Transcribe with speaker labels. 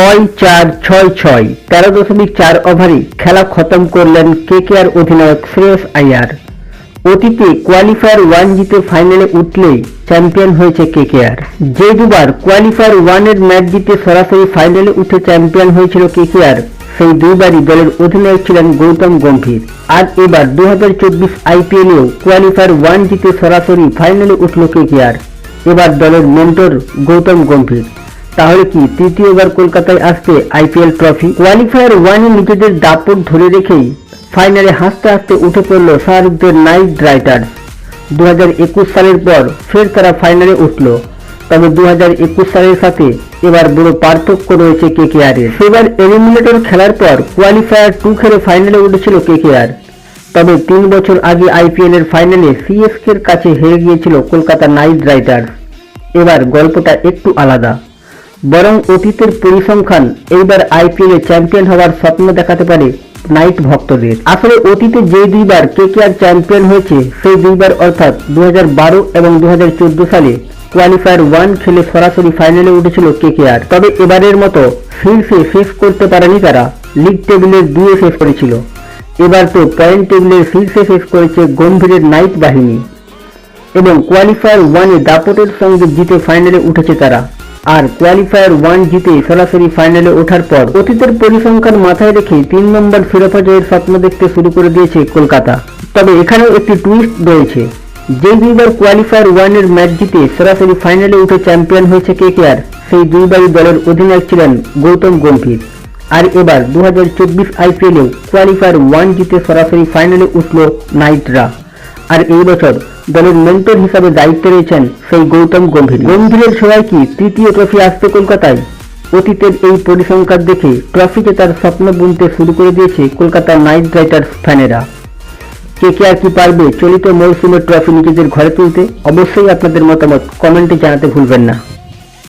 Speaker 1: 6-4-6-6 13.4 ওভারে খেলা খতম করলেন কেকেআর অধিনায়ক শ্রেয়স আইয়ার। অতীতে কোয়ালিফায়ার 1 জিতে ফাইনালে উঠলেই চ্যাম্পিয়ন হয়েছে কেকেআর। যে দুবার কোয়ালিফায়ার 1 এর ম্যাচ জিতে সরাসরি ফাইনালে উঠে চ্যাম্পিয়ন হয়েছিল কেকেআর, সেই দুইবারই দলের অধিনায়ক ছিলেন গৌতম গম্ভীর। আর এবার 2024 আইপিএলেও কোয়ালিফায়ার 1 জিতে সরাসরি ফাইনালে উঠল কেকেআর। এবার দলের মেন্টর গৌতম গম্ভীর। তাহলে কি তৃতীয়বার কলকাতায় আসছে আইপিএল ট্রফি? কোয়ালিফায়ার 1 এ নিজেদের দাপট ধরে রেখেই ফাইনালে হাসতে হাসতে উঠে পড়ল শাহরুখদের নাইট রাইডার্স। 2021 সালের পর ফের তারা ফাইনালে উঠল। তবে 2021 সালের সাথে এবার বড় পার্থক্য রয়েছে কেকেআরের। সেবার এলিমিনেটর খেলার পর কোয়ালিফায়ার 2 খেলে ফাইনালে উঠেছিল কেকেআর। তবে 3 বছর আগে আইপিএল এর ফাইনালে সিএসকের কাছে হেরে গিয়েছিল কলকাতা নাইট রাইডার্স। এবার গল্পটা একটু আলাদা। বরং অতীতের পরিসংখ্যান এইবার আইপিএলে চ্যাম্পিয়ন হওয়ার স্বপ্ন দেখাতে পারে নাইট ভক্তদের। আসলে অতীতে যে দুইবার কেকেআর চ্যাম্পিয়ন হয়েছে সেই দুইবার অর্থাৎ 2012 এবং 2014 সালে কোয়ালিফায়ার 1 খেলে সরাসরি ফাইনালে উঠেছিল কেকেআর। তবে এবারের মতো শীর্ষে শেষ করতে পারেনি তারা, লিগ টেবিলের 2-এ শেষ করেছিল। এবার তো পয়েন্ট টেবিলের শীর্ষে শেষ করেছে গম্ভীরের নাইট বাহিনী এবং কোয়ালিফায়ার 1 এ দাপটের সঙ্গে জিতে ফাইনালে উঠেছে তারা। আর কোয়ালিফায়ার 1 জিতে সরাসরি ফাইনালে ওঠার পর অতীতের পরিসংখ্যান মাথায় রেখে 3 নম্বর শিরোপা জয়ের স্বপ্ন দেখতে শুরু করে দিয়েছে কলকাতা। তবে এখানেও একটি টুইস্ট রয়েছে। যে দুইবার কোয়ালিফায়ার 1 এর ম্যাচ জিতে সরাসরি ফাইনালে উঠে চ্যাম্পিয়ন হয়েছে কেকেআর, সেই দুইবারই দলের অধিনায়ক ছিলেন গৌতম গম্ভীর। আর এবার 2024 আইপিএলেও কোয়ালিফায়ার 1 জিতে সরাসরি ফাইনালে উঠল নাইটরা। আর এই বছর দলের মেন্টর হিসাবে দায়িত্বে রয়েছেন সেই গৌতম গম্ভীর। গম্ভীরের সবাই কি তৃতীয় ট্রফি আসছে কলকাতায়? অতীতের এই পরিসংখ্যান দেখে ট্রফি জেতার স্বপ্ন বুনতে শুরু করে দিয়েছে কলকাতা নাইট রাইডার্স ফ্যানেরা। কেকেআর কি পারবে চলিত মৌসুমের ট্রফি নিজেদের ঘরে তুলতে? অবশ্যই আপনাদের মতামত কমেন্টে জানাতে ভুলবেন না।